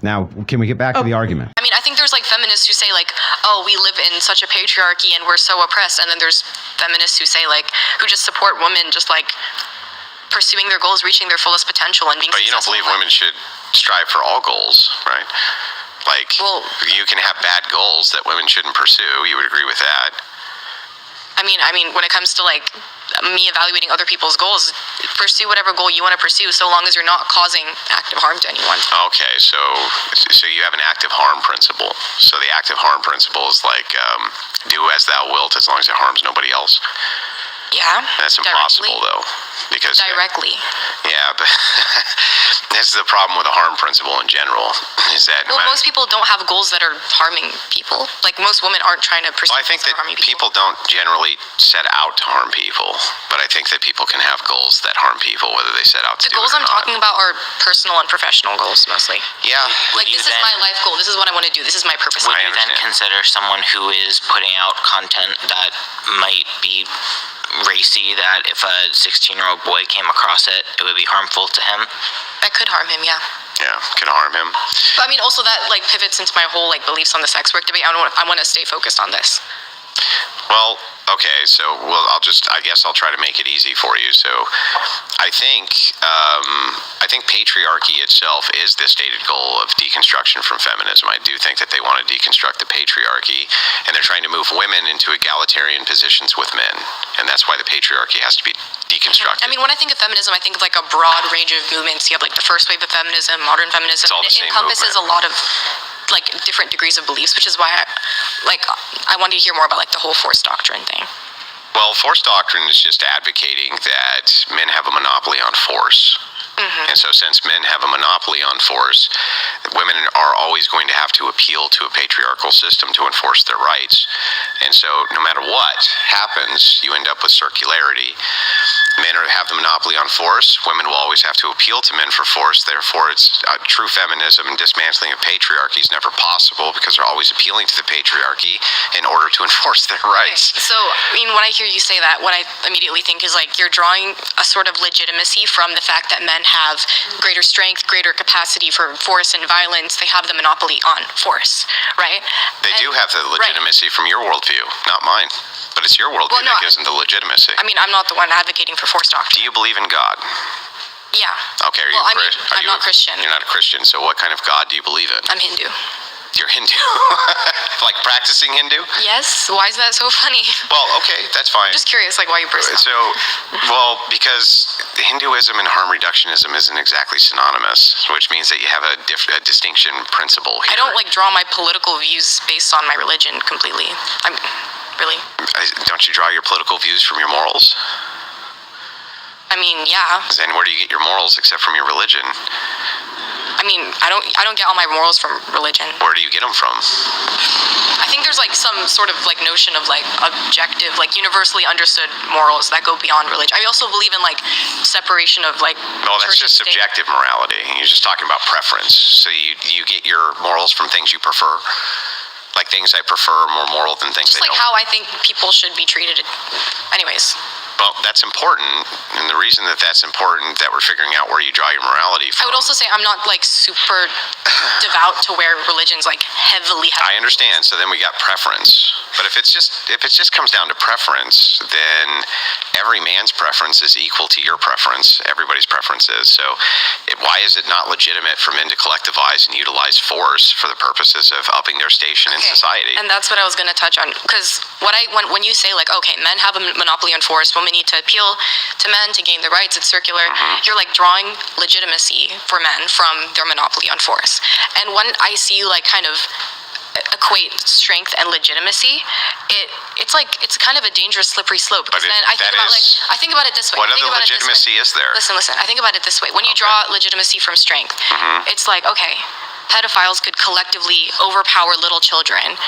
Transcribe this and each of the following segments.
Now, can we get back to the argument? I mean, I think there's like feminists who say like, oh, we live in such a patriarchy and we're so oppressed. And then there's feminists who say like, who just support women just like pursuing their goals, reaching their fullest potential and being But you don't believe women should strive for all goals, right? Like, well, you can have bad goals that women shouldn't pursue. You would agree with that? I mean, when it comes to like me evaluating other people's goals, pursue whatever goal you want to pursue, so long as you're not causing active harm to anyone. Okay, so you have an active harm principle. So the active harm principle is like, do as thou wilt as long as it harms nobody else. Yeah. That's impossible, though, because directly. Yeah, but this is the problem with the harm principle in general. Is that most people don't have goals that are harming people. Like most women aren't trying to pursue. Well, I think that people don't generally set out to harm people, but I think that people can have goals that harm people, whether they set out to. The goals I'm talking about are personal and professional goals mostly. Yeah. Like this is my life goal. This is what I want to do. This is my purpose. Would you then consider someone who is putting out content that might be racy, that if a 16-year-old boy came across it, it would be harmful to him? That could harm him, yeah. Yeah, could harm him. But I mean, also that like pivots into my whole like beliefs on the sex work debate. I want to stay focused on this. Well, okay, so I guess I'll try to make it easy for you. So I think patriarchy itself is the stated goal of deconstruction from feminism. I do think that they want to deconstruct the patriarchy, and they're trying to move women into egalitarian positions with men, and that's why the patriarchy has to be deconstructed. I mean, when I think of feminism, I think of like a broad range of movements. You have like the first wave of feminism, modern feminism. It's all the it same encompasses movement. a lot of like different degrees of beliefs, which is why I wanted to hear more about like the whole force doctrine thing. Well, force doctrine is just advocating that men have a monopoly on force. Mm-hmm. And so since men have a monopoly on force, women are always going to have to appeal to a patriarchal system to enforce their rights. And so no matter what happens, you end up with circularity. Men have the monopoly on force. Women will always have to appeal to men for force. Therefore, it's true feminism and dismantling of patriarchy is never possible because they're always appealing to the patriarchy in order to enforce their rights. Okay. So, I mean, when I hear you say that, what I immediately think is like you're drawing a sort of legitimacy from the fact that men have greater strength, greater capacity for force and violence. They have the monopoly on force, right? They do have the legitimacy from your worldview, not mine. But it's your worldview that gives them the legitimacy. I mean, I'm not the one advocating for force doctrine. Do you believe in God? Yeah. Okay, I'm not Christian. You're not a Christian, so what kind of God do you believe in? I'm Hindu. You're Hindu? Like practicing Hindu? Yes. Why is that so funny? Well, okay, that's fine. I'm just curious, like, why you burst out. So, well, because Hinduism and harm reductionism isn't exactly synonymous, which means that you have a distinction principle here. I don't, like, draw my political views based on my religion completely. Really. Don't you draw your political views from your morals? I mean, yeah. Then where do you get your morals except from your religion? I mean, I don't get all my morals from religion. Where do you get them from? I think there's like some sort of like notion of like objective, like universally understood morals that go beyond religion. I also believe in like separation of like. No, that's just subjective morality. You're just talking about preference. So you get your morals from things you prefer. Like things I prefer are more moral than things I don't. Just like how I think people should be treated. Anyways. Well, that's important, and the reason that that's important, that we're figuring out where you draw your morality from. I would also say I'm not like super devout to where religion's like heavily. I understand. So then we got preference. But if it just comes down to preference, then every man's preference is equal to your preference. Everybody's preference is. So why is it not legitimate for men to collectivize and utilize force for the purposes of upping their station in society? And that's what I was going to touch on, because when you say like, okay, men have a monopoly on force, women need to appeal to men to gain their rights, it's circular. Mm-hmm. You're like drawing legitimacy for men from their monopoly on force. And when I see you like kind of equate strength and legitimacy, it's kind of a dangerous slippery slope, because then I think about it this way. What other legitimacy is there? Listen, I think about it this way. When you draw legitimacy from strength, mm-hmm. It's like, okay, pedophiles could collectively overpower little children.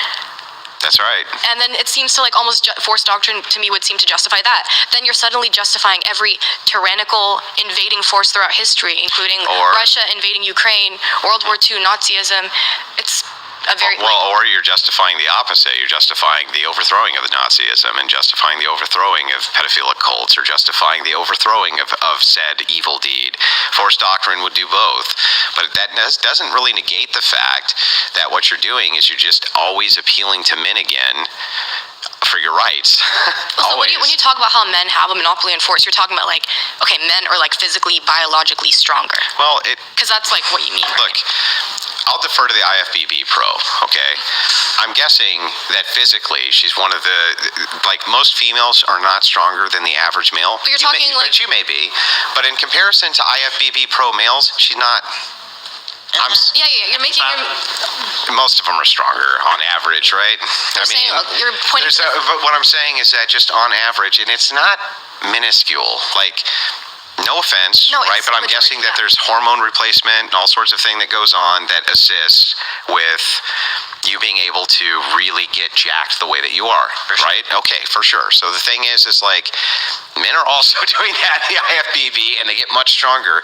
That's right. And then it seems to like almost force doctrine to me would seem to justify that. Then you're suddenly justifying every tyrannical invading force throughout history, including Russia invading Ukraine, World War II, Nazism. Or you're justifying the opposite. You're justifying the overthrowing of the Nazism and justifying the overthrowing of pedophilic cults or justifying the overthrowing of said evil deed. Force doctrine would do both. But that doesn't really negate the fact that what you're doing is you're just always appealing to men again for your rights. So when you talk about how men have a monopoly on force, you're talking about like, okay, men are like physically, biologically stronger. Well, because that's like what you mean. Look, I'll defer to the IFBB pro, okay? I'm guessing that physically she's one of the, like, most females are not stronger than the average male. But you're talking But you may be. But in comparison to IFBB pro males, she's not. You're making most of them are stronger on average, right? You're pointing. But what I'm saying is that just on average, and it's not minuscule. Like, no offense, right? But I'm guessing that there's hormone replacement and all sorts of thing that goes on that assists with you being able to really get jacked the way that you are, right? Okay, for sure. So the thing is like, men are also doing that in the IFBB, and they get much stronger.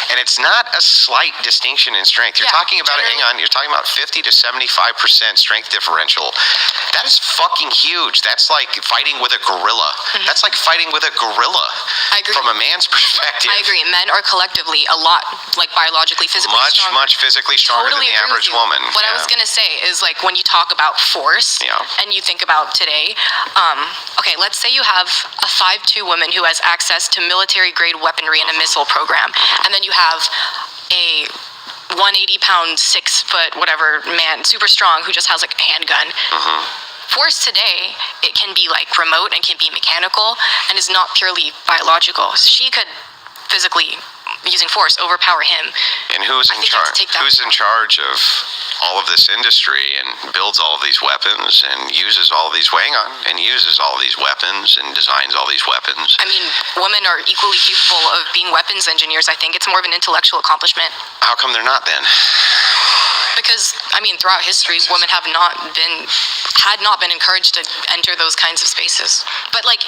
And it's not a slight distinction in strength. You're talking about, you're talking about 50 to 75% strength differential. That is fucking huge. That's like fighting with a gorilla. That's like fighting with a gorilla. I agree. From a man's perspective. I agree. Men are collectively a lot, like, biologically, physically stronger. Much physically stronger than the average woman. What I was going to say is, like, when you talk about force and you think about today, okay, let's say you have a 5'2" woman who has access to military-grade weaponry and a missile program, and then you have a 180-pound, 6-foot, whatever man, super strong, who just has, like, a handgun. Force today, it can be, like, remote and can be mechanical and is not purely biological. So she could physically, using force, overpower him. And who's in charge? Who's in charge of all of this industry and builds all of these weapons and uses all of these weapons and designs all these weapons? I mean, women are equally capable of being weapons engineers. I think it's more of an intellectual accomplishment. How come they're not then? Because, I mean, throughout history, women had not been encouraged to enter those kinds of spaces. But, like,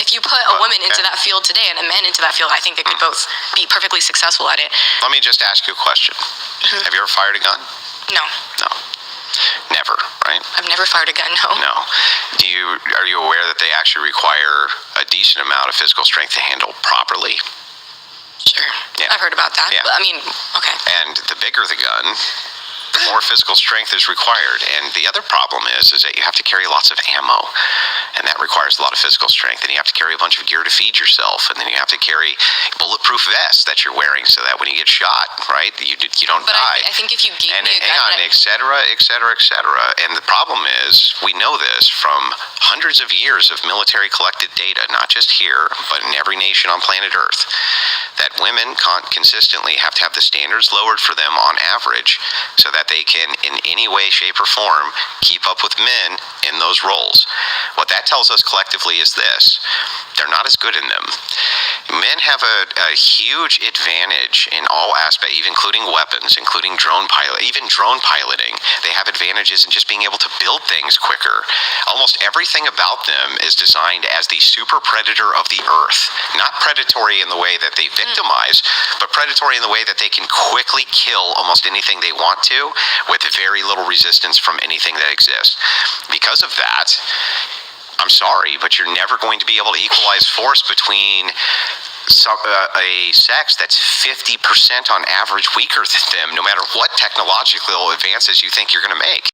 if you put a woman into that field today and a man into that field, I think they could both be perfectly successful at it. Let me just ask you a question. Have you ever fired a gun? No. No. Never, right? I've never fired a gun, no. No. Are you aware that they actually require a decent amount of physical strength to handle properly? Sure. Yeah. I've heard about that. Yeah. But, I mean, okay. And the bigger the gun, the more physical strength is required. And the other problem is that you have to carry lots of ammo, and that requires a lot of physical strength. And you have to carry a bunch of gear to feed yourself, and then you have to carry bulletproof vests that you're wearing so that when you get shot, right, you don't die. I think if you gave me a and gun, et cetera, et cetera, et cetera. And the problem is, we know this from hundreds of years of military collected data, not just here, but in every nation on planet Earth, that women consistently have to have the standards lowered for them on average so that they can, in any way, shape, or form, keep up with men in those roles. What that tells us collectively is this: they're not as good in them. Men have a huge advantage in all aspects, even including weapons, including drone piloting. They have advantages in just being able to build things quicker. Almost everything about them is designed as the super predator of the earth. Not predatory in the way that they victimize, but predatory in the way that they can quickly kill almost anything they want to with very little resistance from anything that exists. Because of that, I'm sorry, but you're never going to be able to equalize force between a sex that's 50% on average weaker than them, no matter what technological advances you think you're going to make.